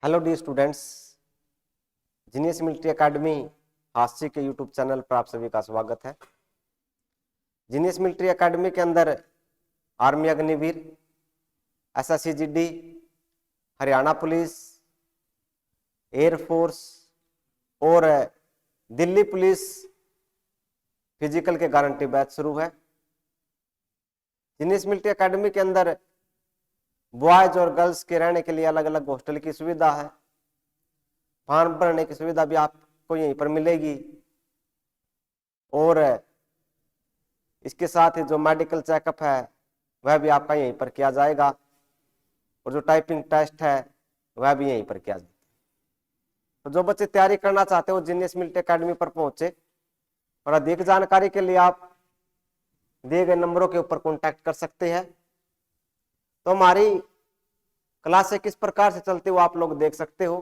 Hello D students, genius military academy हास्य के YouTube channel पर आप सभी का स्वागत है। जीनियस मिलिट्री एकेडमी के अंदर army Agniveer, SSC-GD, Haryana police, air force और दिल्ली पुलिस फिजिकल के गारंटी बैच शुरू है। जीनियस मिलिट्री एकेडमी के अंदर बॉयज और गर्ल्स के रहने के लिए अलग अलग हॉस्टल की सुविधा है। फॉर्म भरने की सुविधा भी आपको यहीं पर मिलेगी और इसके साथ ही जो मेडिकल चेकअप है वह भी आपका यहीं पर किया जाएगा और जो टाइपिंग टेस्ट है वह भी यहीं पर किया जाएगा। तो जो बच्चे तैयारी करना चाहते हो जीनियस मिलिट्री एकेडमी पर पहुंचे और अधिक जानकारी के लिए आप दिए गए नंबरों के ऊपर कॉन्टैक्ट कर सकते हैं। तो हमारी क्लासें किस प्रकार से चलती हो आप लोग देख सकते हो।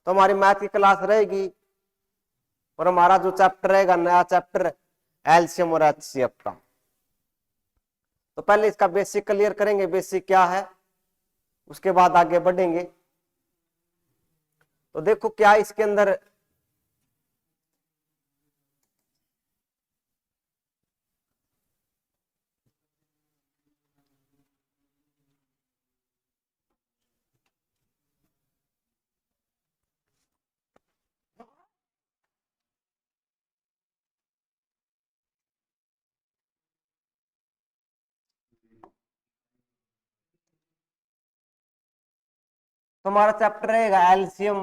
तो हमारी मैथ की क्लास रहेगी और हमारा जो चैप्टर रहेगा नया चैप्टर एलसीएम और एचसीएफ का। तो पहले इसका बेसिक क्लियर करेंगे, बेसिक क्या है, उसके बाद आगे बढ़ेंगे। तो देखो क्या इसके अंदर तो हमारा चैप्टर रहेगा एलसीएम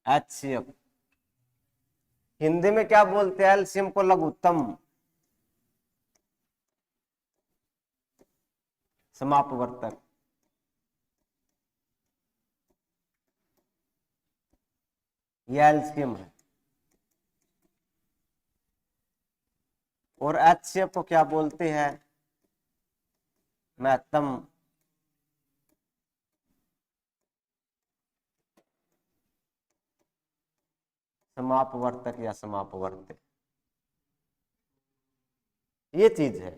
एचसीएफ। हिंदी में क्या बोलते हैं एलसीएम को? लघुत्तम समापवर्तक। यह एलसीएम है। और एचसीएफ को क्या बोलते हैं? महत्तम समापवर्तक या समापवर्त। ये चीज है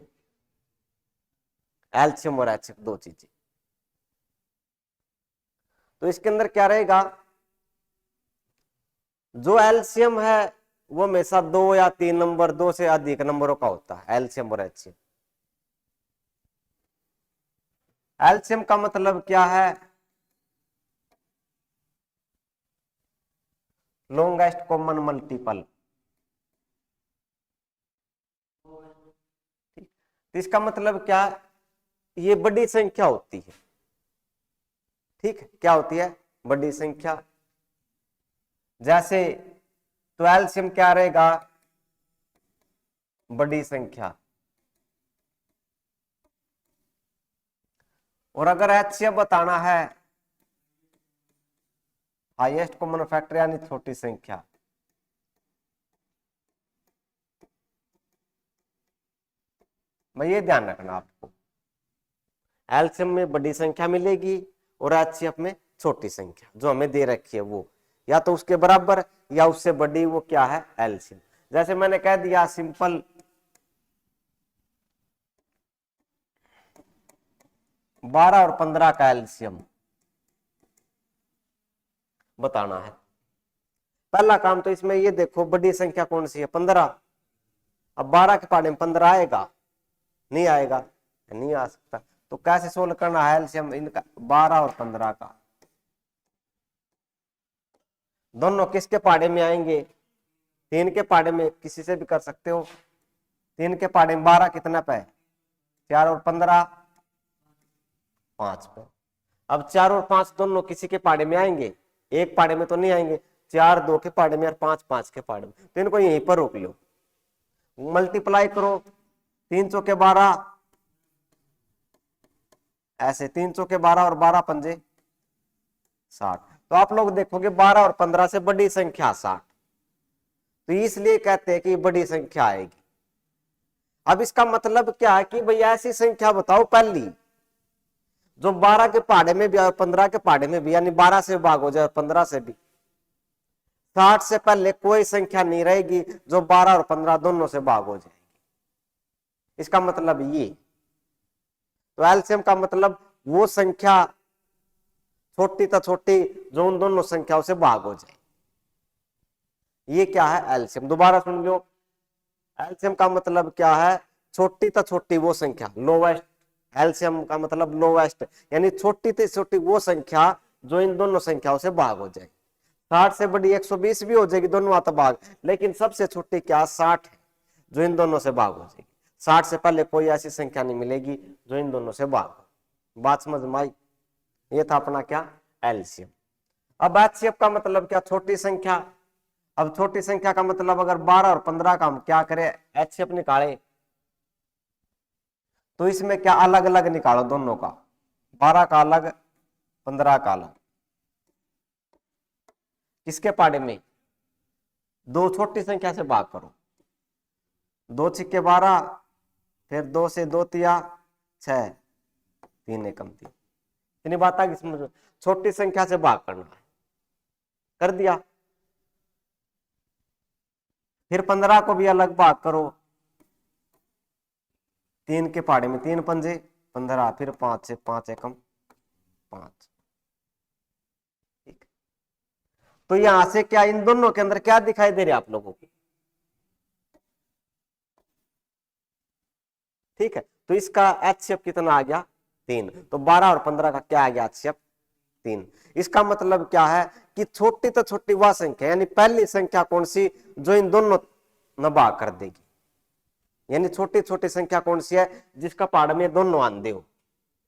एलसीएम और एचसीएफ, दो चीजें। तो इसके अंदर क्या रहेगा, जो एलसीएम है वो हमेशा 2 या 3 नंबर, 2 से अधिक नंबरों का होता है एलसीएम और एचसीएफ। एलसीएम का मतलब क्या है? Longest common multiple. इसका मतलब क्या? ये बड़ी संख्या होती है। ठीक है, क्या होती है? बड़ी संख्या। जैसे 12 क्या रहेगा? बड़ी संख्या। और अगर एचसीएफ बताना है, हाईएस्ट कॉमन फैक्टर यानी छोटी संख्या। मैं ये ध्यान रखना आपको, एलसीएम में बड़ी संख्या मिलेगी और एचसीएफ में छोटी संख्या जो हमें दे रखी है वो या तो उसके बराबर या उससे बड़ी, वो क्या है? एलसीएम। जैसे मैंने कह दिया सिंपल 12 और 15 का एलसीएम बताना है। पहला काम तो इसमें ये देखो बड़ी संख्या कौन सी है? 15। अब 12 के पहाड़े में 15 आएगा? नहीं आएगा, नहीं आ सकता। तो कैसे सोल्व करना है एलसीएम इनका 12 और 15 का? दोनों किसके पहाड़े में आएंगे? 3 के पहाड़े में, किसी से भी कर सकते हो। 3 के पहाड़े में 12 कितना पे? 4 और 15 5 पे। अब 4 और 5 दोनों किसी के पहाड़े में आएंगे? एक पहाड़े में तो नहीं आएंगे। 4 2 के पहाड़े में और 5 5 के पहाड़े में, तो इनको यहीं पर रोक लो। मल्टीप्लाई करो, 3 चौके 12, ऐसे 3 चौके 12 और 12 पंजे 60। तो आप लोग देखोगे 12 और 15 से बड़ी संख्या 60, तो इसलिए कहते हैं कि बड़ी संख्या आएगी। अब इसका मतलब क्या है कि भैया ऐसी संख्या बताओ पहली जो 12 के पहाड़े में भी और 15 के पहाड़े में भी, यानी 12 से भाग हो जाए और 15 से भी। 60 से पहले कोई संख्या नहीं रहेगी जो 12 और 15 दोनों से भाग हो जाएगी। इसका मतलब ये। तो एलसीएम का मतलब वो संख्या छोटी तो छोटी जो उन दोनों संख्याओं से भाग हो जाए, ये क्या है एलसीएम। दोबारा सुन लो, एलसीएम का मतलब क्या है, छोटी तो छोटी वो संख्या, लोवेस्ट। एलसीएम का मतलब लोवेस्ट, यानी छोटी से छोटी वो संख्या जो इन दोनों संख्याओं से भाग हो जाए। 60 से बड़ी 120 भी हो जाएगी, दोनों आता भाग, लेकिन सबसे छोटी क्या 60 है जो इन दोनों से भाग हो जाएगी। 60 से पहले कोई ऐसी संख्या नहीं मिलेगी जो इन दोनों से भाग हो। बात समझ में आई? ये था अपना क्या एलसीएम। अब एचसीएफ का मतलब क्या, छोटी संख्या। अब छोटी संख्या का मतलब अगर 12 और 15 का हम क्या करें, एचसीएफ निकाले, तो इसमें क्या अलग अलग निकालो दोनों का, 12 का अलग 15 का अलग। किसके पाड़े में, दो छोटी संख्या से भाग करो, 2 छिक्के 12, फिर 2 से 2 तिया 6, 3 एकम 3। इतनी बात आ गई समझ में? छोटी संख्या से भाग करना है, कर दिया। फिर 15 को भी अलग भाग करो, 3 के पाड़े में 3 पंजे 15, फिर 5 से 5 एकम 5। ठीक, तो यहां से क्या इन दोनों के अंदर क्या दिखाई दे रहा है आप लोगों को? ठीक है, तो इसका एचसीएफ कितना आ गया 3। तो 12 और 15 का क्या आ गया एचसीएफ 3। इसका मतलब क्या है कि छोटी तो छोटी वह संख्या, यानी पहली संख्या कौन सी जो इन दोनों न भाग कर देगी, यानी छोटी छोटी संख्या कौन सी है जिसका पाड़ा में दोनों आंधे हो।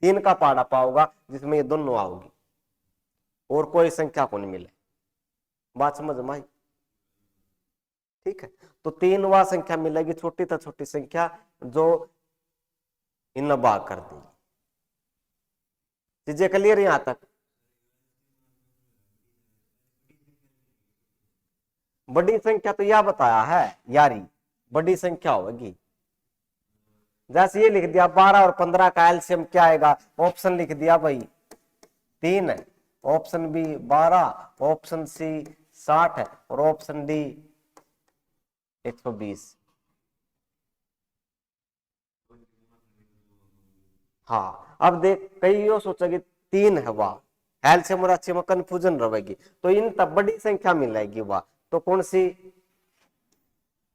3 का पाड़ा पाओगा जिसमें ये दोनों आओगी, और कोई संख्या को नहीं मिले। बात समझ में आई? ठीक है, तो 3 वह संख्या मिलेगी छोटी तो छोटी संख्या जो इन भाग कर देगी। चीजें क्लियर यहां तक? बड़ी संख्या तो यह बताया है यारी, बड़ी संख्या होगी। जैसे ये लिख दिया 12 और 15 का एलसीएम क्या आएगा, ऑप्शन लिख दिया भाई 3 है, ऑप्शन बी 12, ऑप्शन सी 60 है, और ऑप्शन डी 120। हाँ, अब देख कई यो सोचा कि 3 है, वाह एलसीएम और एचसीएम में कंफ्यूजन रहेगी, तो इन तब बड़ी संख्या मिलेगी वाह, तो कौन सी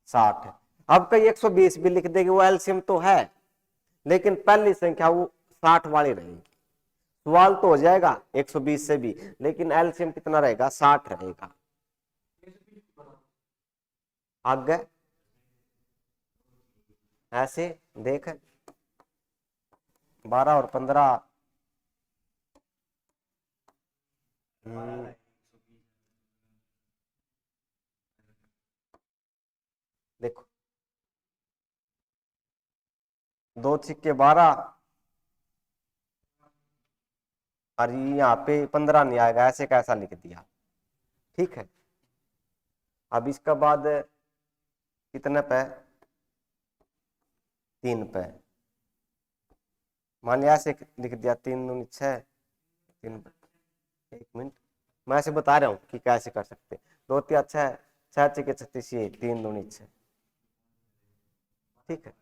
60 है। अब कई 120 भी लिख देगी, वो एलसीएम तो है, लेकिन पहली संख्या वो 60 वाली रहेगी। सवाल तो हो जाएगा 120 से भी, लेकिन एलसीएम कितना रहेगा 60 रहेगा। आगे ऐसे देख 12 और 15, देखो 2 छिक्के 12, और यहाँ पे 15 नहीं आएगा, ऐसे कैसा लिख दिया। ठीक है, अब इसका बाद कितने पे, 3 पे, मान लिया ऐसे लिख दिया 3 दूनी 6, 3। एक मिनट, मैं ऐसे बता रहा हूँ कि कैसे कर सकते। 2 तिया 6, 6 छिके 36, 3 दूनी 6। ठीक है,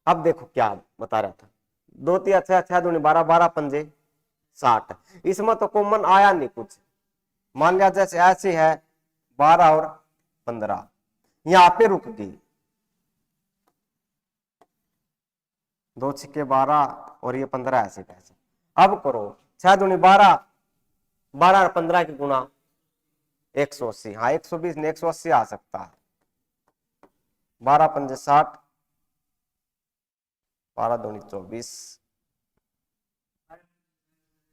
अब देखो क्या बता रहा था, 2 तिया 6, 6 दूनी 12, 12 पंजे 60। इसमें तो कॉमन आया नहीं कुछ, मान लिया जैसे ऐसे है 12 और 15, यहाँ पे रुक गई, 2 छिक्के 12 और ये 15 ऐसे कैसे। अब करो 6 दूनी 12, 12 और 15 की गुणा 180, हाँ 120 ने 180 आ सकता है। 12 पंजे 60, 12 दूनी 24,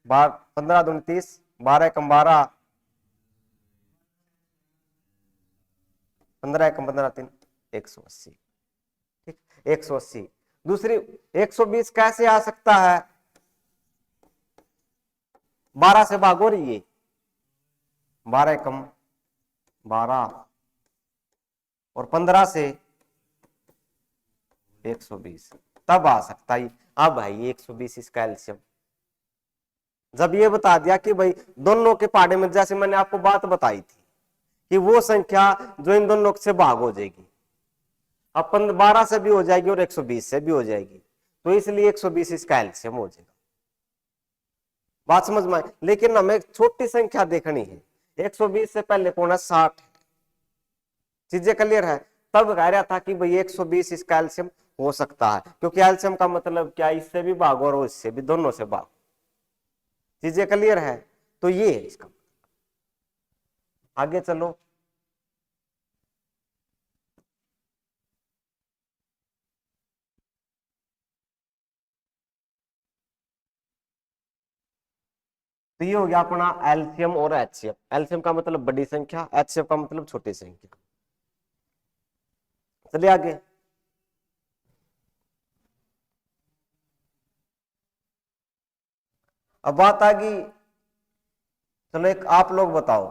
15 दूनी 30, 12 एकम 12, 15 एकम 15 3, 180। ठीक, 180। दूसरी 120 कैसे आ सकता है, 12 से भागो रही है, 12 एकम 12 और 15 से 120, तब आ सकता है। अब भाई 120 इसका एलसीएम। जब ये बता दिया कि भाई दोनों के पाड़े में, जैसे मैंने आपको बात बताई थी कि वो संख्या जो इन दोनों से भाग हो जाएगी, अपन 12 से भी हो जाएगी और 120 से भी हो जाएगी, तो इसलिए 120 इसका एलसीएम हो जाएगा। बात समझ में आई? लेकिन हमें छोटी संख्या देखनी है, 120 से पहले कौन है 60। चीजें क्लियर है? तब कह रहा था कि भाई 120 इसका एलसीएम हो सकता है, क्योंकि एलसीएम का मतलब क्या, इससे भी भागो और इससे भी, दोनों से भागो। चीजें क्लियर है? तो ये है इसका। आगे चलो। तो ये हो गया अपना एलसीएम और एचसीएफ। एलसीएम का मतलब बड़ी संख्या, एचसीएफ का मतलब छोटी संख्या। चलिए आगे। अब बात आ गई, चलो एक आप लोग बताओ,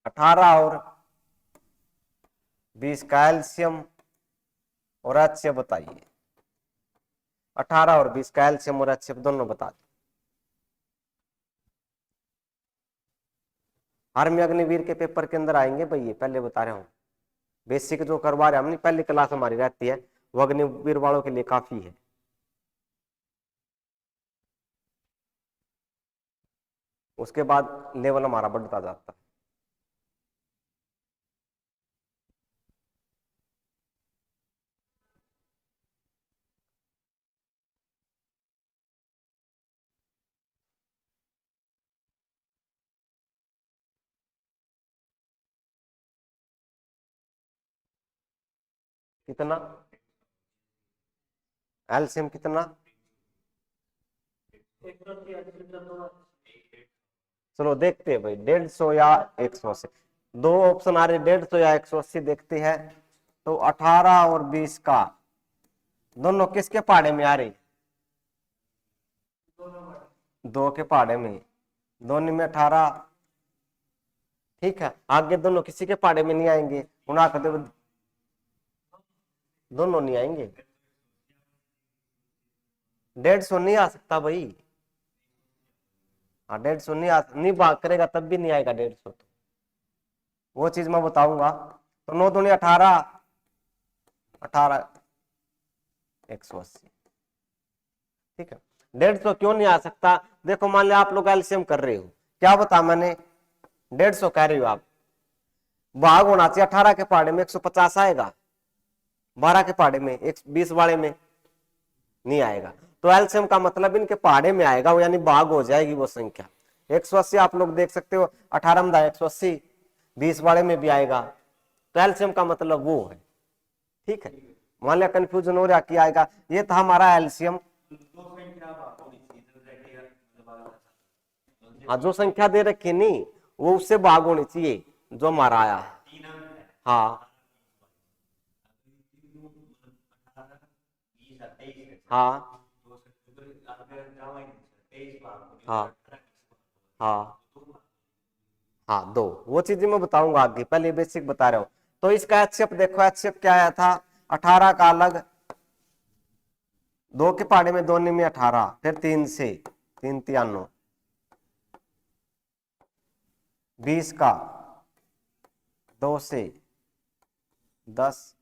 18 और 20 का एलसीएम और एचसीएफ बताइए। 18 और 20 का एलसीएम और एचसीएफ दोनों बता दो। आर्मी अग्निवीर के पेपर के अंदर आएंगे भाई, ये पहले बता रहा हूं। बेसिक जो करवा रहे हम, पहली क्लास हमारी रहती है, वो अग्निवीर वालों के लिए काफी है। उसके बाद लेवल हमारा बढ़ता जाता है। कितना एलसीएम कितना? चलो देखते हैं भाई, 150 या 180। दो ऑप्शन आ रहे, 150 या 180 देखते हैं। तो 18 और 20 का दोनों किसके पहाड़े में आ रही? दो के पहाड़े में, दोनों में 18। ठीक है, आगे दोनों किसी के पहाड़े में नहीं आएंगे, उन्हें दोनों नहीं आएंगे। 150 नहीं आ सकता भाई। हाँ 150 नहीं नहीं भाग करेगा तब भी नहीं आएगा 150 तो, वो चीज मैं बताऊंगा। तो 9 दूनी 18, 18 180। ठीक है, 150 क्यों नहीं आ सकता? देखो मान लिया आप लोग एलसीएम कर रहे हो, क्या बता मैंने, 150 कह रहे हो आप, भाग होना चाहिए 18 के पहाड़े में 150 आएगा, 12 के पहाड़े में 120 वाले में नहीं आएगा। तो एलसीएम का मतलब इनके पहाड़े में आएगा वो, यानी भाग हो जाएगी वो संख्या। 180 आप लोग देख सकते हो, 18 में 180, 20 वाले में भी आएगा, तो एलसीएम का मतलब वो है। ठीक है, मान लिया कंफ्यूजन हो रहा कि आएगा, ये था हमारा एलसीएम। हाँ जो संख्या दे रखी नहीं, वो उससे भाग होनी चाहिए जो हमारा आया है। हाँ हाँ हाँ हाँ हाँ, दो, वो चीजें मैं बताऊंगा आगे, पहले बेसिक बता रहा हूं। तो इसका एचसीएफ देखो, एचसीएफ क्या आया था, 18 का अलग, दो के पहाड़े में, दो में 18, फिर 3 से 3 93, 20 का 2 से 10,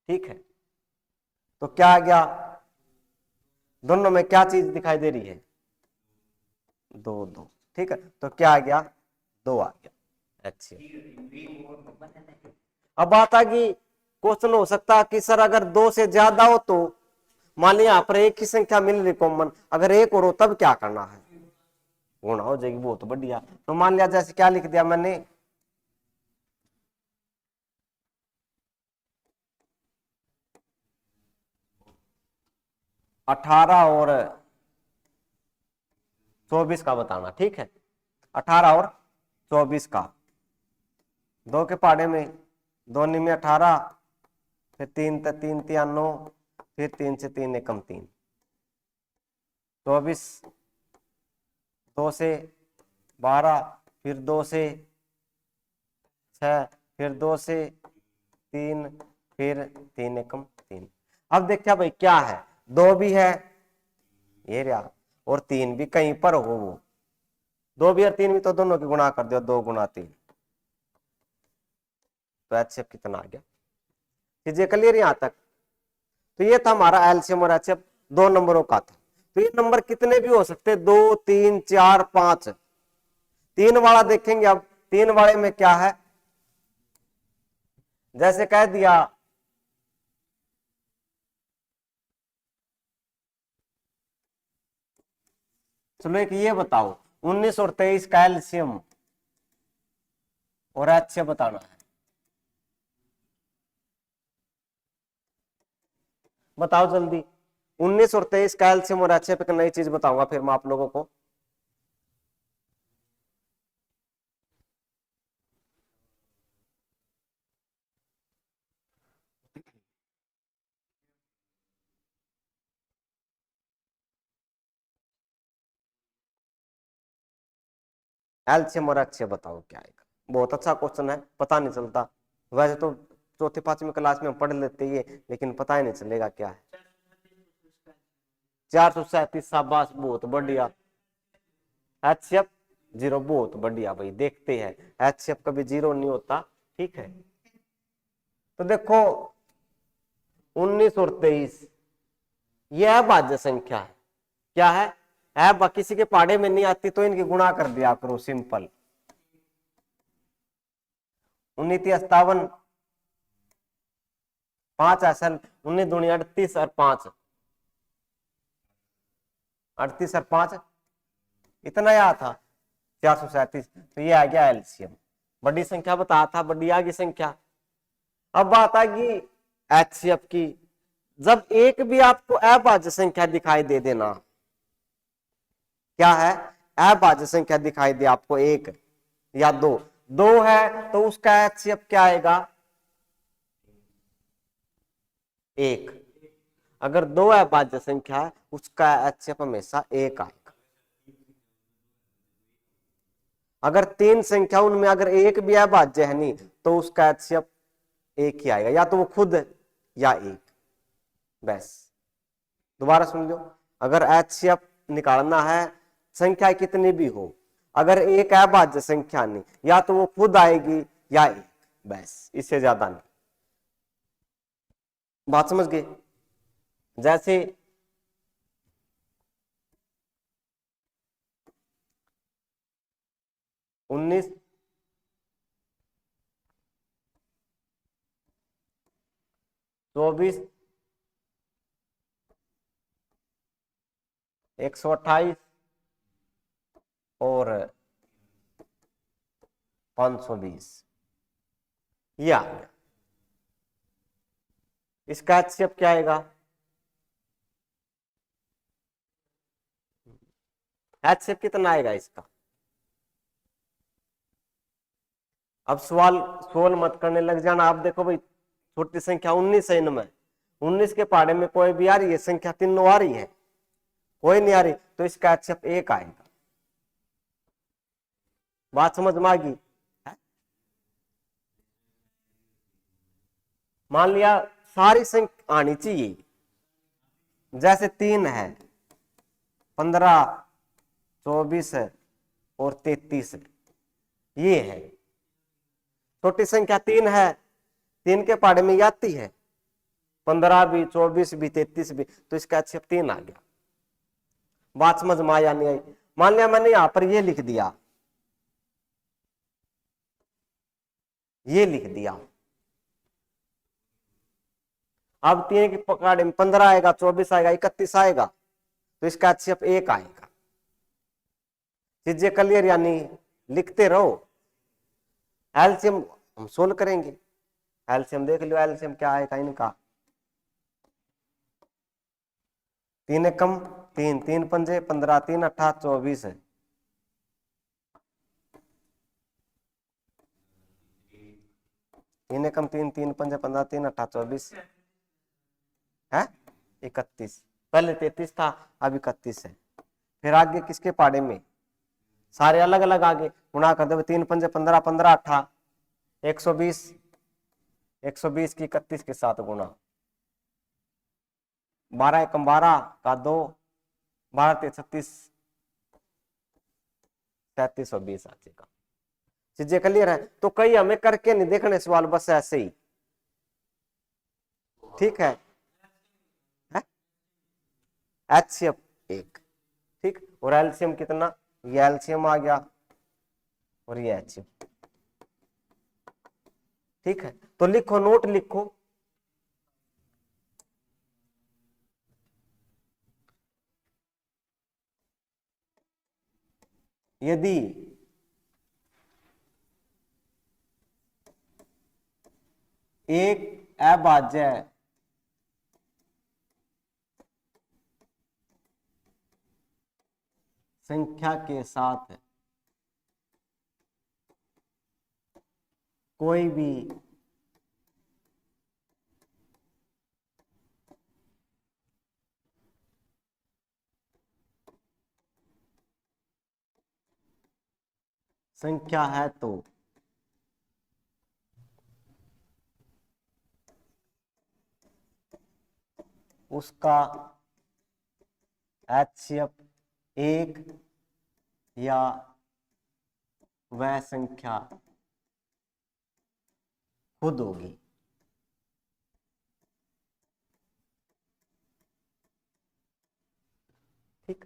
ठीक है। तो क्या आ गया, दोनों में क्या चीज दिखाई दे रही है, दो दो। ठीक है, तो क्या आ गया, दो आ गया। अच्छा, अब बात आ गई, क्वेश्चन हो सकता कि सर अगर दो से ज्यादा हो तो, मान लिया यहाँ पर एक ही संख्या मिल रही कॉमन, अगर एक और हो तब क्या करना है, गुणा हो जाएगी, बहुत बढ़िया। तो मान लिया जैसे क्या लिख दिया मैंने, 18 और 24 का बताना। ठीक है, 18 और 24 का, दो के पहाड़े में, दो में 18, फिर 3 3 93, फिर 3 से 3 एकम 3, 24, 2 से 12, फिर 2 से 6, फिर 2 से 3, फिर 3 एकम 3। अब देखा भाई क्या है, दो भी है ये रहा, और 3 भी कहीं पर हो वो, 2 भी और 3 भी, तो दोनों की गुणा कर दो, 2 गुणा 3, तो एचसीएफ कितना आ गया। चीजें क्लियर यहां तक। तो ये था हमारा एलसीएम और एचसीएफ 2 नंबरों का था। तो ये नंबर कितने भी हो सकते, 2, 3, 4, 5। 3 वाला देखेंगे अब। 3 वाले में क्या है, जैसे कह दिया चलो एक ये बताओ, 19 और 23 का एलसीएम और एचसीएफ बताना है। बताओ जल्दी। 19 और 23 का एलसीएम और एचसीएफ, एक नई चीज बताऊंगा फिर मैं आप लोगों को। एलसीएम और एचसीएफ बताओ क्या आएगा। बहुत अच्छा क्वेश्चन है, पता नहीं चलता। वैसे तो चौथी पांचवी क्लास में हम पढ़ लेते ही है, लेकिन पता ही नहीं चलेगा क्या है। 437, शाबाश, बहुत बढ़िया। एचसीएफ 0, बहुत बढ़िया भाई। देखते हैं, एचसीएफ कभी 0 नहीं होता, ठीक है। तो देखो 19 और 23 यह भाज्य संख्या है। क्या है, किसी के पाड़े में नहीं आती तो इनकी गुणा कर दिया करो, सिंपल। 19 57, 5 असल, 19 दूनी 38 और 5, 38 और 5 इतना याद था, 437। तो ये आ गया एलसीएम। बड़ी संख्या बता था, बड़ी आगे संख्या। अब बात आ गई एचसीएफ की। जब एक भी आपको अभाज्य संख्या दिखाई दे देना, क्या है, अभाज्य संख्या दिखाई दे आपको, 1 या 2, 2 है तो उसका एचसीएफ क्या आएगा, 1। अगर 2 अभाज्य संख्या है, उसका एचसीएफ हमेशा 1 आएगा। अगर 3 संख्या, उनमें अगर एक भी अभाज्य है नहीं, तो उसका एचसीएफ 1 ही आएगा, या तो वो खुद या 1, बस। दोबारा सुन लो, अगर एचसीएफ निकालना है, संख्या कितनी भी हो, अगर एक अभाज्य संख्या नहीं, या तो वो खुद आएगी या 1, बस, इससे ज्यादा नहीं। बात समझ गए। जैसे 19, 24, 128 और 520, ये आ गया। इसका एचसीएफ क्या आएगा, एचसीएफ कितना आएगा इसका। अब सवाल सोल मत करने लग जाना। आप देखो भाई, छोटी संख्या 19 है, इनमें 19 के पहाड़े में कोई भी आ रही है संख्या, तीनों आ रही है, कोई नहीं आ रही, तो इसका एचसीएफ 1 आएगा। बात समझ में आ गई। मान लिया सारी संख्या आनी चाहिए, जैसे 3 है, 15, 24 और 33, ये है। छोटी संख्या 3 है, 3 के पहाड़े में आती है, 15 भी, 24 भी, 33 भी, तो इसका एचसीएफ 3 आ गया। बात समझ में आया नहीं आई। मान लिया मैंने यहां पर ये लिख दिया, ये लिख दिया। अब 3 की पकड़ में 15 आएगा, 24 आएगा, 31 आएगा, तो इसका एचसीएफ 1 आएगा। चीजें क्लियर यानी, लिखते रहो। एलसीएम हम सोल्व करेंगे। एलसीएम देख लो, एलसीएम क्या आएगा इनका। 3 एकम 3, 3 पंजे 15, 3 अट्ठा 24 है। तीन एकम 3, 3 पंजे 15, 3 अट्ठा 24 है, 31। पहले 33 था, अब 31 है। फिर आगे किसके पाड़े में, सारे अलग अलग आगे गुणा कर दो। 3 पंजे 15, 15 अट्ठा 120, 120 की 31 के साथ गुणा, 12 एकम 12 का 2, 12 ते 36, 3320 आ जाएगा। चीजें क्लियर है? तो कहीं हमें करके नहीं देखने सवाल, बस ऐसे ही, ठीक है? HCF 1, ठीक। और एलसीएम कितना, ये एलसीएम आ गया और ये HCF, ठीक है। तो लिखो, नोट लिखो, यदि एक अभाज्य संख्या के साथ कोई भी संख्या है तो उसका HCF 1 या वह संख्या खुद होगी। ठीक,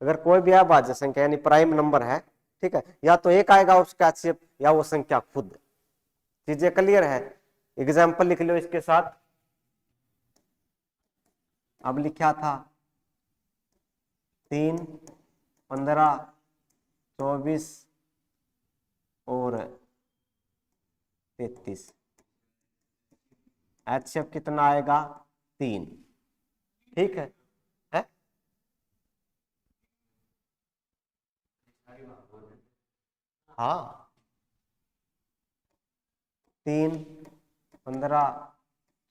अगर कोई भी अभाज्य संख्या यानी प्राइम नंबर है, ठीक है, या तो एक आएगा उसका HCF या वो संख्या खुद। चीजें क्लियर है? एग्जाम्पल लिख लो इसके साथ। अब लिखा था 3, 15, 24 और 33, HCF कितना आएगा, 3, ठीक है? हाँ, 3, 15,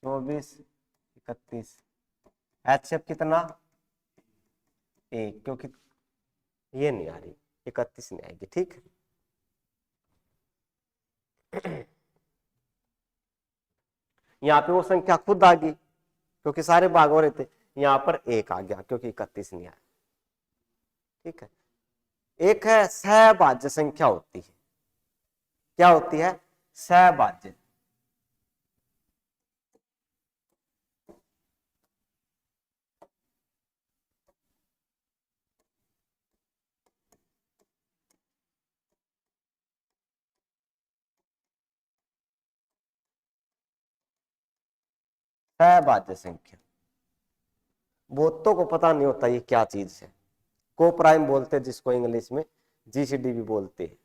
24, 31, HCF कितना, 1, क्योंकि ये नहीं आ रही, 31 नहीं आएगी, ठीक। यहाँ पे वो संख्या खुद आ गई क्योंकि सारे भाग हो रहे थे, यहाँ पर 1 आ गया क्योंकि 31 नहीं आया, ठीक है। एक है सहभाज्य संख्या होती है, क्या होती है, सहभाज्य। सहभाज्य संख्या बहुतों को पता नहीं होता ये क्या चीज है। को प्राइम बोलते हैं जिसको इंग्लिश में GCD भी बोलते हैं।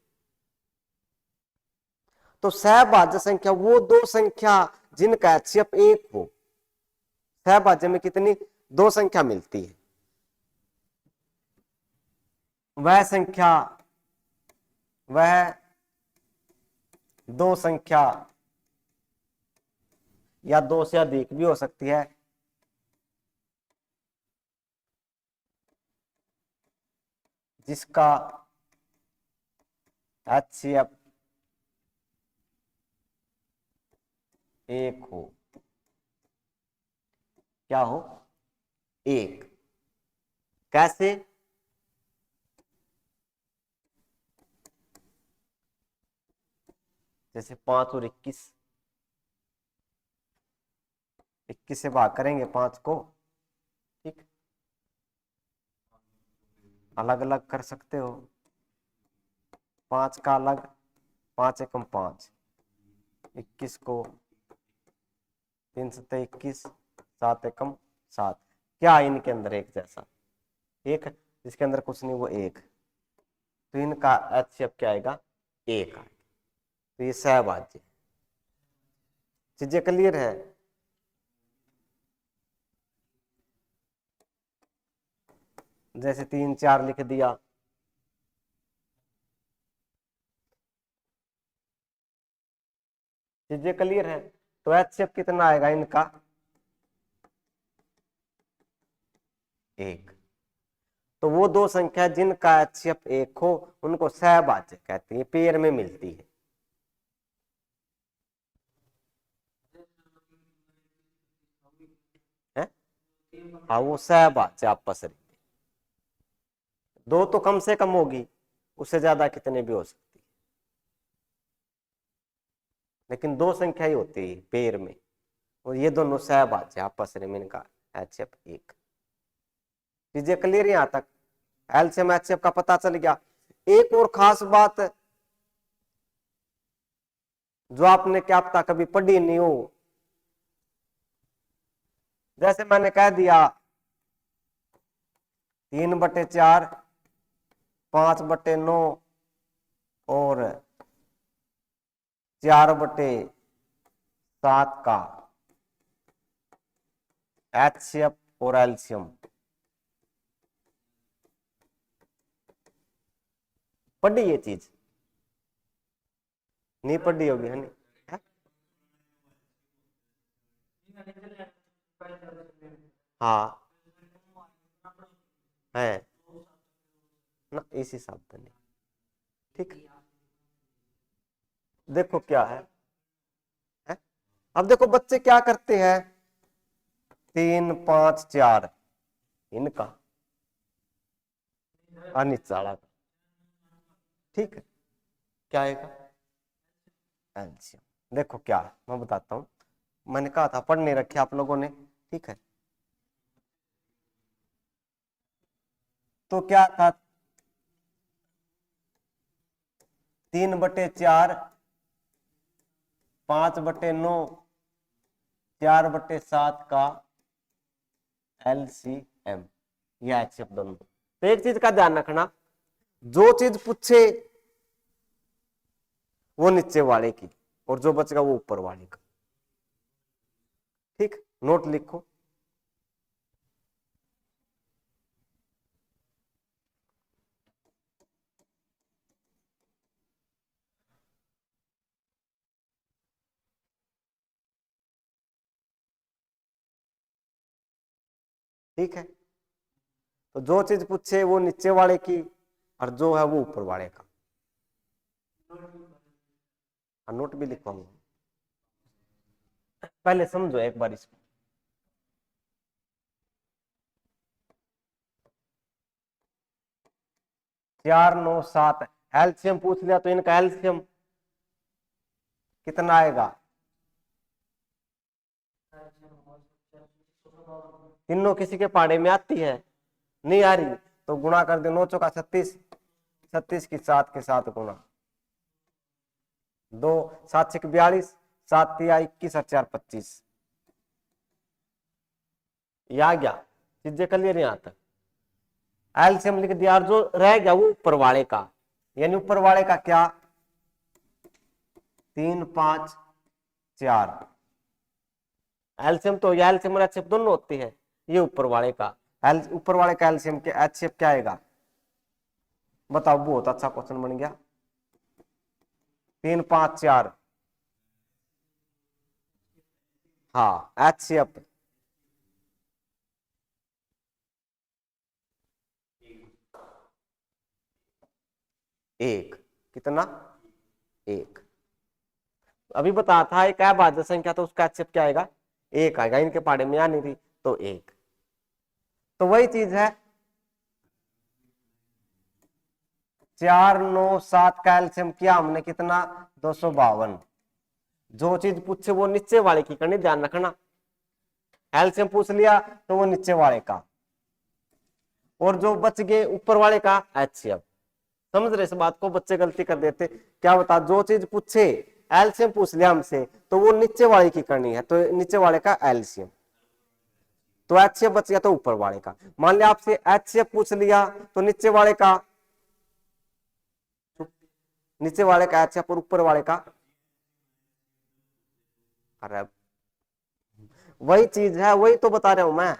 तो सहभाज्य संख्या वो दो संख्या जिनका HCF 1 हो। सहभाज्य में कितनी, 2 संख्या मिलती है, वह संख्या, वह 2 संख्या या 2 से अधिक भी हो सकती है, जिसका HCF 1 हो। क्या हो, 1। कैसे, जैसे 5 और 21, 21 से भाग करेंगे 5 को, ठीक, अलग अलग कर सकते हो, 5 का अलग, 5 एकम 5, 21 को 3 सत्ते 21, 7 एकम 7, क्या इनके अंदर एक जैसा, एक जिसके अंदर कुछ नहीं वो 1, तो इनका HCF क्या आएगा, 1 आएगा। तो ये सहभाज्य। चीजें क्लियर है? जैसे 3, 4 लिख दिया, चीजें क्लियर है? तो HCF कितना आएगा इनका, 1। तो वो 2 संख्या जिनका HCF 1 हो उनको सहभाज्य कहते हैं, पेयर में मिलती है। हाँ, वो सहभाज्य आपस में, 2 तो कम से कम होगी, उससे ज्यादा कितने भी हो सकती है, लेकिन दो संख्या ही होती है पेयर में, और ये दोनों सहभाज्य आपस में, इनका HF एक। चीजें क्लियर यहाँ तक, एलसीएम HCF का पता चल गया। एक और खास बात जो आपने क्या पता कभी पढ़ी नहीं हो, जैसे मैंने कह दिया 3/4, 5/9 और 4/7 का HCF और एलसीएम, पढ़ी ये चीज? नहीं पढ़ी होगी, है नहीं? हाँ है ना, इसी शब्द नहीं। ठीक, देखो क्या है? अब देखो बच्चे क्या करते हैं, 3, 5, 4 इनका अनिचाला का, ठीक है, क्या आएगा? एलसीएम। देखो क्या है, मैं बताता हूं, मैंने कहा था पढ़ नहीं रखे आप लोगों ने, ठीक है। तो क्या था, 3/4, 5/9, 4/7 का LCM या HCF दोनों। तो एक चीज का ध्यान रखना, जो चीज पूछे वो नीचे वाले की, और जो बचेगा वो ऊपर वाले का। ठीक, नोट लिखो। ठीक है, तो जो चीज पूछे वो नीचे वाले की, और जो है वो ऊपर वाले का। नोट भी लिखवाऊंगा, पहले समझो एक बार इसको। 4, 9, 7 एलसीएम पूछ लिया, तो इनका एलसीएम कितना आएगा? तीनों किसी के पाड़े में आती है? नहीं आ रही, तो गुणा कर दो, 9 चौका 36, 36 की 7 के साथ गुणा, 2 7 6 42, 7 3 21 और 4 25। ये आ गया, चीजें क्लियर यहाँ तक। एलसीएम लिख दिया, और जो रह गया वो ऊपर वाले का, यानी ऊपर वाले का क्या, 3, 5, 4। एलसीएम तो या एलसीएम और एचसीएफ दोनों होती है, ये ऊपर वाले का ऊपर वाले का एलसीएम के एचसीएफ क्या आएगा? बताओ, बहुत अच्छा क्वेश्चन बन गया। 3, 5, 4, हाँ HCF एक, कितना? एक। अभी बता था एक अभाज्य संख्या, तो उसका HCF क्या आएगा? एक आएगा, इनके पाड़े में आनी थी तो एक। तो वही चीज है, 4, 9, 7 का एलसीएम किया हमने कितना? 252। जो चीज पूछे वो नीचे वाले की करनी, ध्यान रखना। एलसीएम पूछ लिया तो वो नीचे वाले का, और जो बच गए ऊपर वाले का HCF। समझ रहे इस बात को? बच्चे गलती कर देते, क्या बता, जो चीज पूछे एलसीएम पूछ लिया हमसे, तो वो नीचे वाले की करनी है, तो नीचे वाले का एलसीएम, तो HCF बच गया तो ऊपर वाले का। मान लिया आपसे HCF पूछ लिया, तो नीचे वाले का, नीचे वाले का HCF और ऊपर वाले का, अरे वही चीज है, वही तो बता रहा हूं मैं।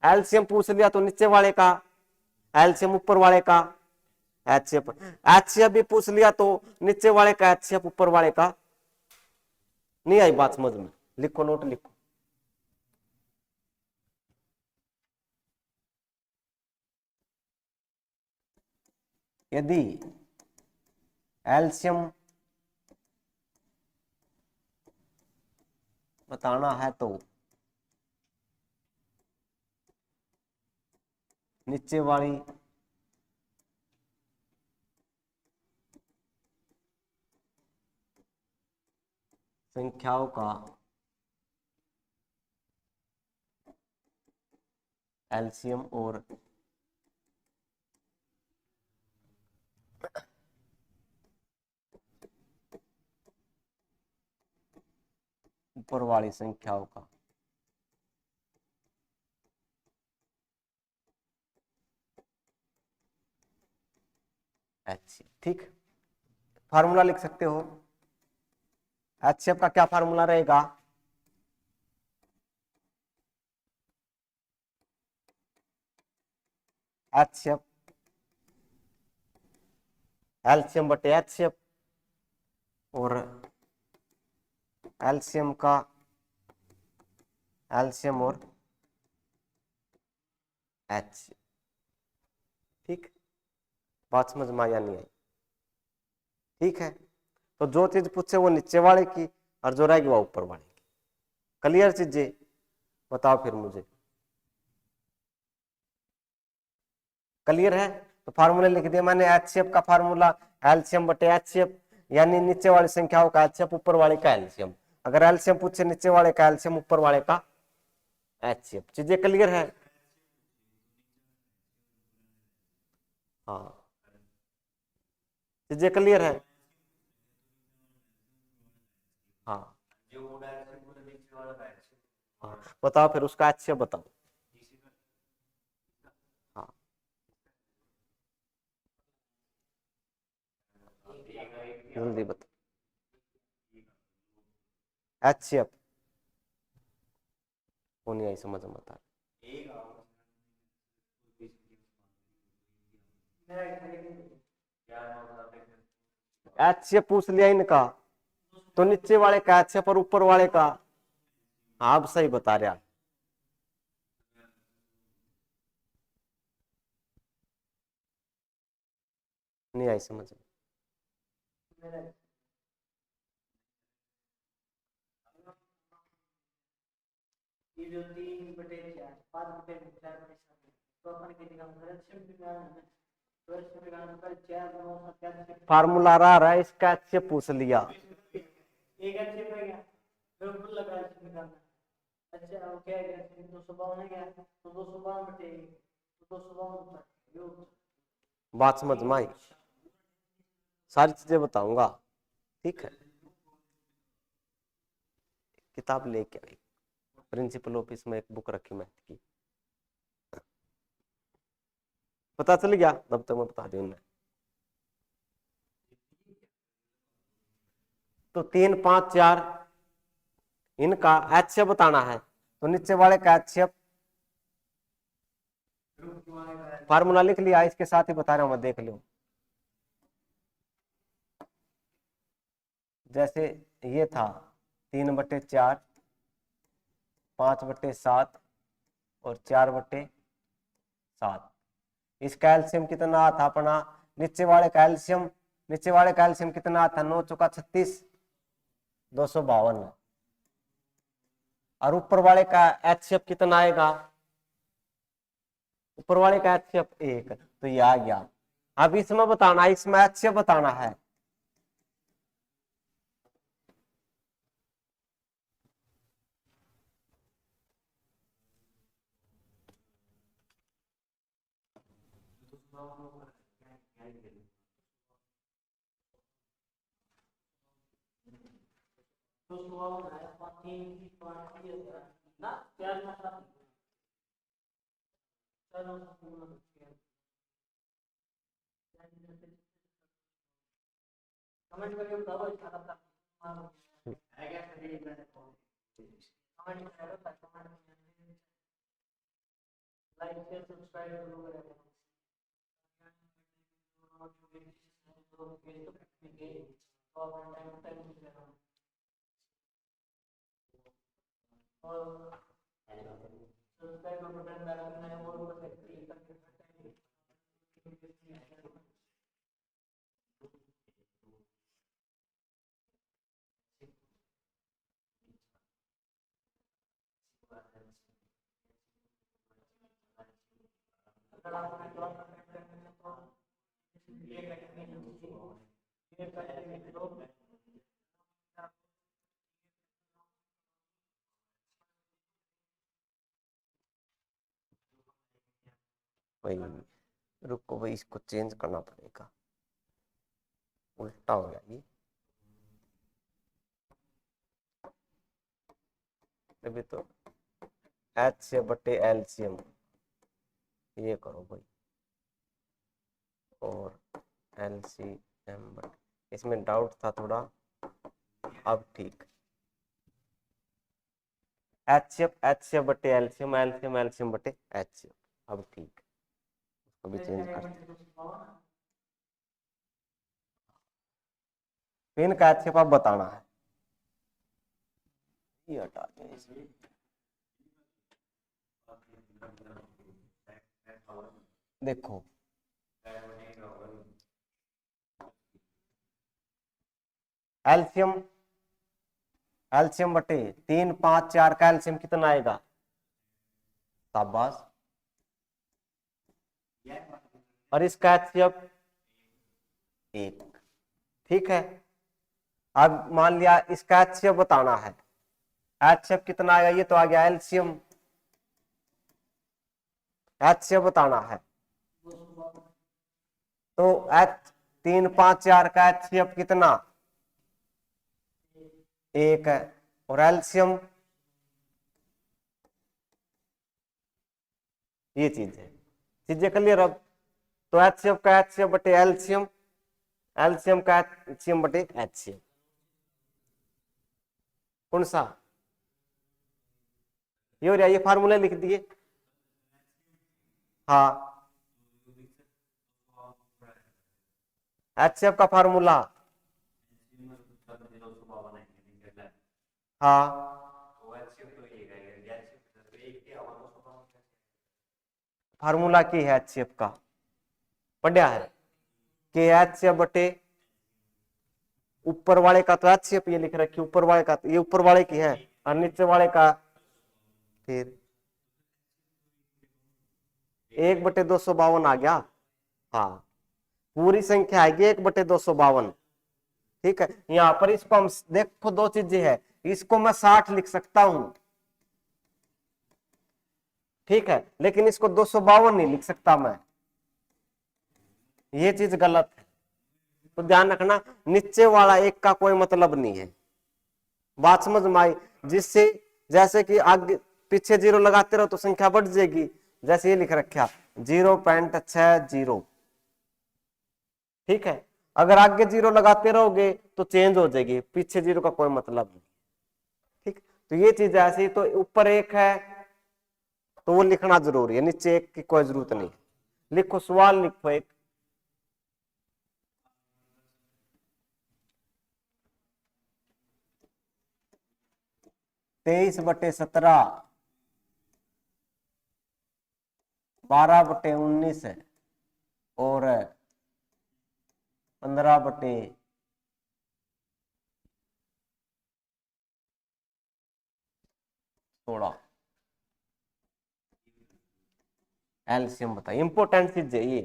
एलसीएम पूछ लिया तो नीचे वाले का, एलसीएम ऊपर वाले का, HCF। HCF भी पूछ लिया तो नीचे वाले का HCF ऊपर वाले का। नहीं आई बात समझ में? लिखो, नोट लिखो। यदि एलसीएम बताना है तो नीचे वाली संख्याओं का एलसीएम और ऊपर वाली संख्याओं का एचसीएफ। ठीक, फार्मूला लिख सकते हो। एचसीएफ का क्या फार्मूला रहेगा? एचसीएफ एलसीएम बटे एचसीएफ, और एलसीएम का एलसीएम और एच। ठीक, बात समझ में आया नहीं आई? ठीक है, तो जो चीज पूछे वो नीचे वाले की और जो रहेगी वो ऊपर वाले की। क्लियर चीजें? बताओ फिर मुझे, क्लियर है? तो फार्मूला लिख दिया मैंने। एचसीएफ का फार्मूला एलसीएम बटे एचसीएफ, यानी नीचे वाली संख्याओं का एचसीएफ, ऊपर वाले का एलसीएम। अगर एलसीएम पूछे नीचे वाले का एलसीएम, ऊपर वाले का एचसीएफ। चीजें क्लियर है? हाँ, चीजें क्लियर है? हाँ हाँ, बताओ फिर उसका एचसीएफ बताओ। हाँ, जल्दी बताओ। एचसीएफ वो नहीं आई समझ में आता। एचसीएफ पूछ लिया इनका, तो नीचे वाले का एचसीएफ और ऊपर वाले का। आप सही बता रहे। नहीं आई समझ में? फार्मूला रहा है, इसका एचसीएफ पूछ लिया। एक एचसीएफ है क्या? बिल्कुल लगा निकालना। अच्छा वो क्या है? 252 है क्या? तो 252 बटे 252। बात समझ में आई? सारी चीजें बताऊंगा। ठीक है, किताब लेके आई, प्रिंसिपल ऑफिस में एक बुक रखी मैथ की। पता चल गया? तब तक मैं बता दूं। तो 3 5 4 इनका एचसीएफ बताना है, तो नीचे वाले का एचसीएफ फार्मूला लिख लिया, इसके साथ ही बता रहा हूं मैं, देख लो। जैसे ये था 3/4, 5/7 और 4/7। इसका एल्सियम कितना था अपना? नीचे वाले का एल्सियम, नीचे वाले का एल्सियम कितना था? 9 चौका 36, 252। और ऊपर वाले का एचसीएफ कितना आएगा? ऊपर वाले का एचसीएफ 1, तो ये आ गया। अब इसमें बताना, इसमें एचसीएफ बताना है। कमेंट करके बताओ लाइक शेयर सब्सक्राइब जरूर करें। और सब्सक्राइब का बटन दबाना है और ऊपर से क्लिक करके अगर आपने ड्रॉप करना है तो ये भाई रुको भाई, इसको चेंज करना पड़ेगा, उल्टा हो गया ये। अभी तो HCF/LCM ये करो भाई, और LCM, इसमें डाउट था थोड़ा, अब ठीक। HCF/LCM, LCM/HCF, अब ठीक, अभी चेंज कर। पिन का HCF अब बताना है, ये हटा दें इसमें। देखो एल्सियम, एल्सियम बटे 3 5 4 का एल्सियम कितना आएगा, शाबाश। और इसका HCF 1, ठीक है। अब मान लिया इसका HCF बताना है, HCF कितना आएगा, ये तो आ गया एल्सियम, HCF बताना है, तो H 3 5 4 का HCF कितना, 1 है, और एल्सियम ये चीज है, चीजें क्लियर। अब तो HCF का HCF बटे एल्सियम, एल्सियम का HCM बटे HCF, कौन सा ये हो रहा, ये फार्मूला लिख दिए। हाँ HCF का फार्मूला, हाँ फार्मूला की है HCF का, पढ़ा है कि HCF बटे ऊपर वाले का तो HCF ये लिख रखी, ऊपर वाले का, ये ऊपर वाले की है, और नीचे वाले का फिर 1/252 आ गया। हाँ पूरी संख्या आएगी 1/252, ठीक है। यहाँ पर इसको हम देखो, दो चीजें है, इसको मैं 60 लिख सकता हूं, ठीक है, लेकिन इसको 252 नहीं लिख सकता मैं, ये चीज गलत है। तो ध्यान रखना, नीचे वाला एक का कोई मतलब नहीं है, बात समझ में आई। जिससे जैसे कि आगे पीछे 0 लगाते रहो तो संख्या बढ़ जाएगी, जैसे ये लिख रखा 0.60, ठीक है। अगर आगे 0 लगाते रहोगे तो चेंज हो जाएगी, पीछे 0 का कोई मतलब नहीं, ठीक। तो ये चीज ऐसी, तो ऊपर 1 है तो वो लिखना जरूरी है, नीचे 1 की कोई जरूरत नहीं। लिखो सवाल, लिखो एक, तेईस बटे 17, 12/19 और 15/16, एलसीएम बताइए, इंपोर्टेंट चीज है ये।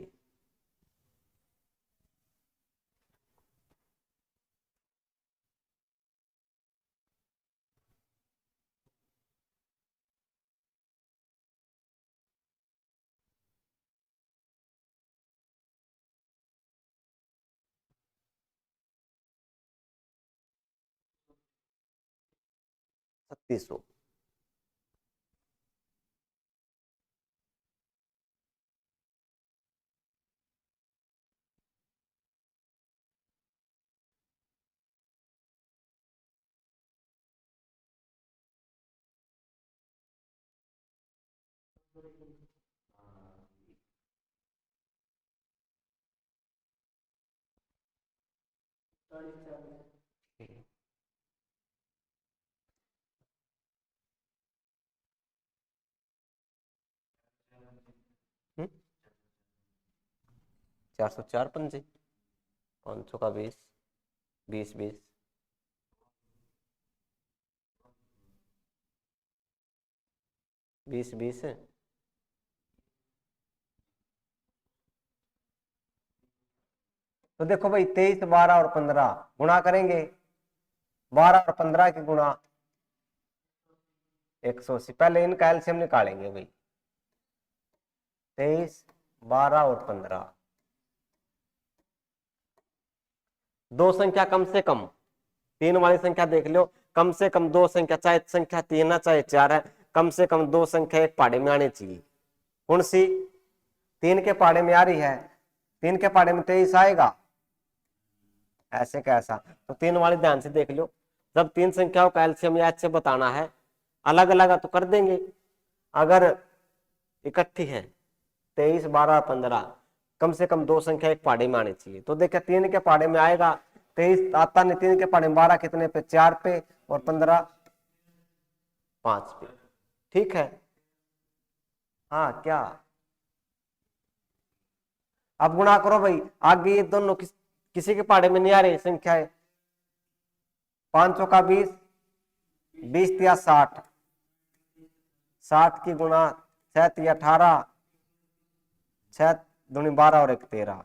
छत्तीस सौ, हम्म, 404 पंजे, 500 का 20, 20 20, 20 20 है। तो देखो भाई 23 12 और 15 गुणा करेंगे, 12 और 15 की गुणा 180, पहले इनका एलसीएम निकालेंगे भाई, 23 12 और 15। दो संख्या कम से कम, तीन वाली संख्या देख लो, कम से कम दो संख्या, चाहे संख्या 3 है चाहे 4 है, कम से कम दो संख्या एक पहाड़े में आनी चाहिए। कौन सी? 3 के पहाड़े में आ रही है, 3 के पहाड़े में 23 आएगा, ऐसे कैसा? तो 3 वाली ध्यान से देख लो, जब तीन संख्याओं का एलसीएम या एचसीएफ बताना है, अलग अलग तो कर देंगे, अगर इकट्ठी है 23, 12, 15, कम से कम दो संख्या एक पहाड़े में आनी चाहिए। तो देखिए 3 के पहाड़े में आएगा 23 आता नहीं, 3 के पहाड़े में 12 कितने पे? 4 पे, और 15 5 पे। ठीक है, हाँ क्या? अब गुणा करो भाई, आगे ये दोनों किसी के पहाड़े में नहीं आ रही संख्याएं। 5 का 20, 20 या 60, 60 की गुणा 6 या 18, 6 दूनी 12 और 1 13।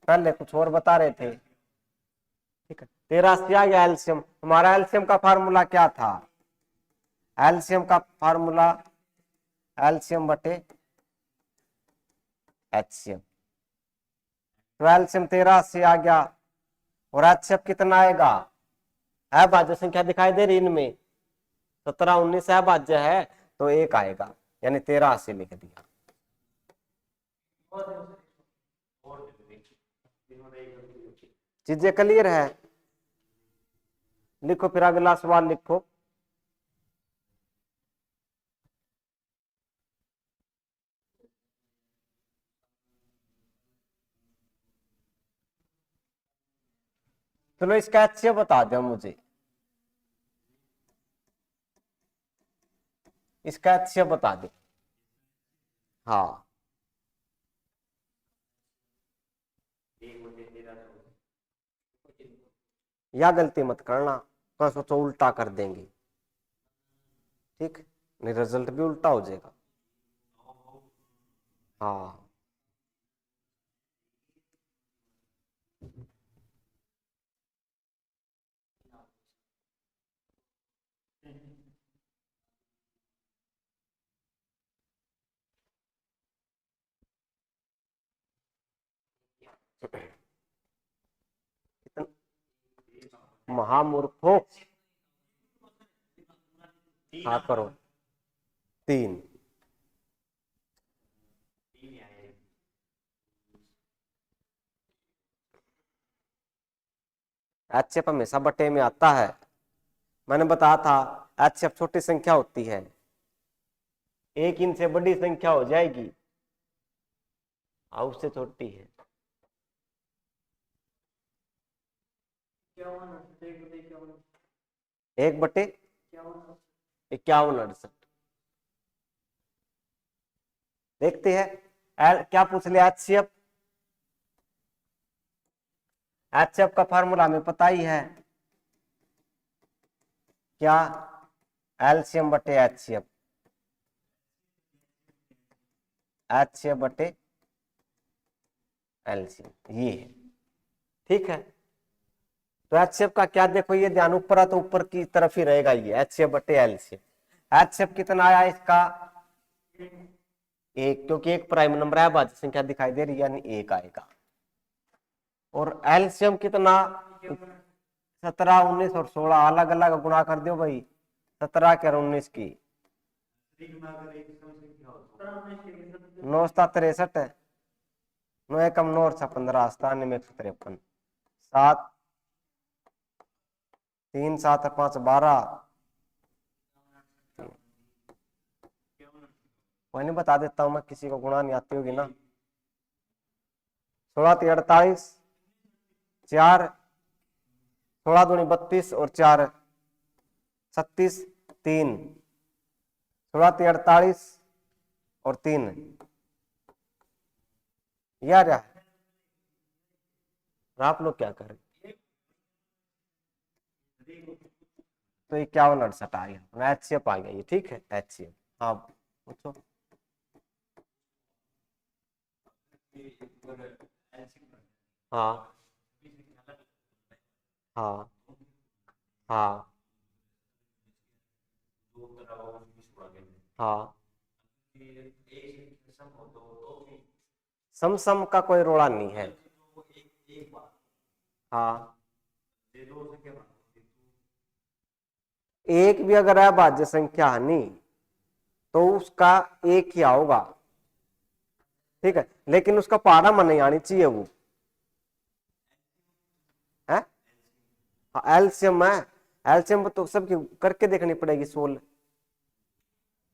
पहले कुछ और बता रहे थे। ठीक है, 83 आ गया एलसीएम। हमारा एलसीएम का फार्मूला क्या था? एलसीएम का फार्मूला एलसीएम बटे एचसीएफ। तो एलसीएम 83 आ गया, और एचसीएफ कितना आएगा? अभाज्य संख्या दिखाई दे रही इनमें, 17, 19 अभाज्य है, तो 1 आएगा, यानी 83 लिख दिया। चीजें क्लियर है? लिखो फिर अगला सवाल लिखो। चलो इसका एचसीएफ बता दो मुझे, इसका एचसीएफ बता दो। हाँ, या गलती मत करना, तो सोचो उल्टा कर देंगे, ठीक, नहीं रिजल्ट भी उल्टा हो जाएगा। हाँ, महामूर्खों, हाँ करो। 3, एचसीएफ हमेशा बटे में आता है, मैंने बताया था। एचसीएफ छोटी संख्या होती है, एक इनसे बड़ी संख्या हो जाएगी और उससे छोटी है। एक बटे 51 68। देखते हैं क्या पूछ लिया। एचसीएफ, एचसीएफ का फार्मूला हमें पता ही है, क्या? एलसीएम बटे एचसीएफ, एचसीएफ बटे एलसीएम, ये है। ठीक है, तो एचसीएफ का क्या देखो, ये ध्यान ऊपर है तो ऊपर की तरफ ही रहेगा, ये एचसीएफ बटे एलसीएम। एचसीएफ कितना आया इसका? 1, क्योंकि एक प्राइम नंबर है, भाज्य संख्या दिखाई दे रही है, यानी 1 आएगा। और एलसीएम कितना? 17, 19 और 16 अलग अलग गुणा कर दो भाई, 17 के और 19 की, 9 63, 9 एकम 9 और 15, 97 153, 7 3 7 5 12। कोई नहीं, बता देता हूं मैं, किसी को गुणा नहीं आती होगी ना। 16 3 48, 4 16 दूनी 32 और 4 36, 3 16 3 48 और 3 यार है। आप लोग क्या करें? तो 51 68 आ गया, एचसीएफ आ गया ये। ठीक है, एचसीएफ। हाँ पूछो। हाँ हाँ हाँ हाँ सम सम का कोई रोड़ा नहीं है। हाँ, एक भी अगर अभाज्य संख्या है नहीं तो उसका एक ही आओगा, ठीक है, लेकिन उसका पहाड़ा में नहीं आनी चाहिए वो है। हाँ, एलसीएम है, एलसीएम तो सबकी करके देखनी पड़ेगी सोल,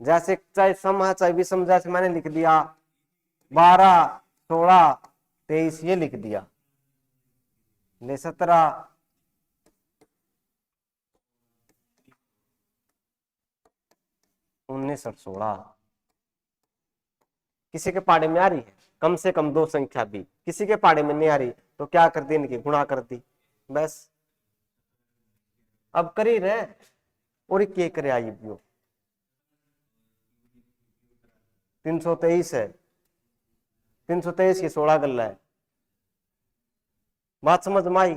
जैसे चाहे सम है चाहे विषम, जैसे मैंने लिख दिया 12 16 23 ये लिख दिया, ले 17 19 और 16। किसी के पाड़े में आ रही है कम से कम दो संख्या भी, किसी के पाड़े में नहीं आ रही तो क्या कर दी, इनकी गुणा कर दी बस। अब करी रहे और के करे आई भी 323 है, 323 की 16 गल्ला है, बात समझ में आई।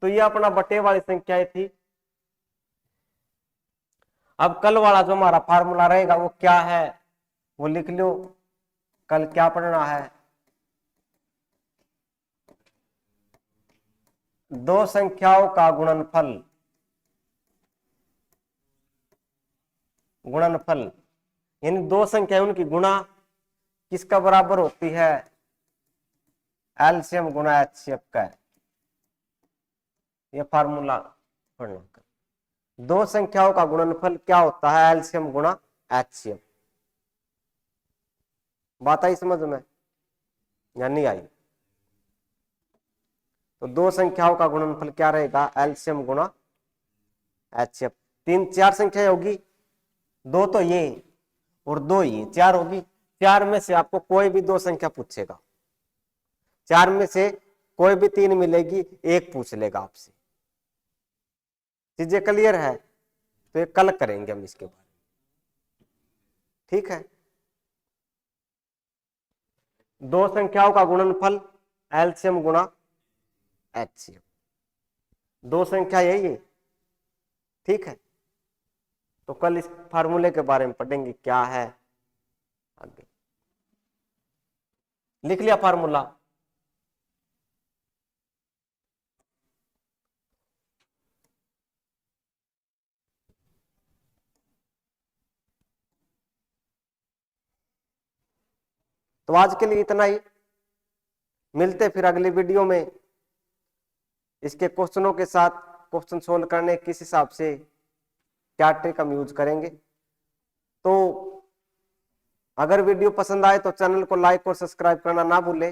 तो ये अपना बटे वाली संख्याएं थी। अब कल वाला जो हमारा फार्मूला रहेगा वो क्या है वो लिख लो, कल क्या पढ़ना है, दो संख्याओं का गुणनफल, गुणनफल यानी दो संख्या उनकी गुणा किसका बराबर होती है, एलसीएम गुणा एचसीएफ का है, ये फार्मूला पढ़ना। दो संख्याओं का गुणनफल क्या होता है, एलसीएम गुणा एचसीएफ। बात आई समझ में या नहीं आई। तो दो संख्याओं का गुणनफल क्या रहेगा, एलसीएम गुणा एचसीएफ। 3 4 संख्या होगी, दो तो ये और दो ये 4 होगी, 4 में से आपको कोई भी दो संख्या पूछेगा, 4 में से कोई भी 3 मिलेगी, एक पूछ लेगा आपसे। चीजें क्लियर है, तो ये कल करेंगे हम इसके बारे में, ठीक है। दो संख्याओं का गुणनफल एलसीएम गुणा एचसीएफ, दो संख्या यही है, ठीक है। तो कल इस फार्मूले के बारे में पढ़ेंगे क्या है आगे। लिख लिया फार्मूला, तो आज के लिए इतना ही, मिलते फिर अगली वीडियो में इसके क्वेश्चनों के साथ, क्वेश्चन सोल्व करने किस हिसाब से क्या ट्रिक हम यूज करेंगे। तो अगर वीडियो पसंद आए तो चैनल को लाइक और सब्सक्राइब करना ना भूलें,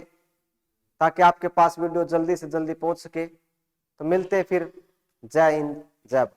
ताकि आपके पास वीडियो जल्दी से जल्दी पहुंच सके। तो मिलते फिर, जय हिंद जय भारत।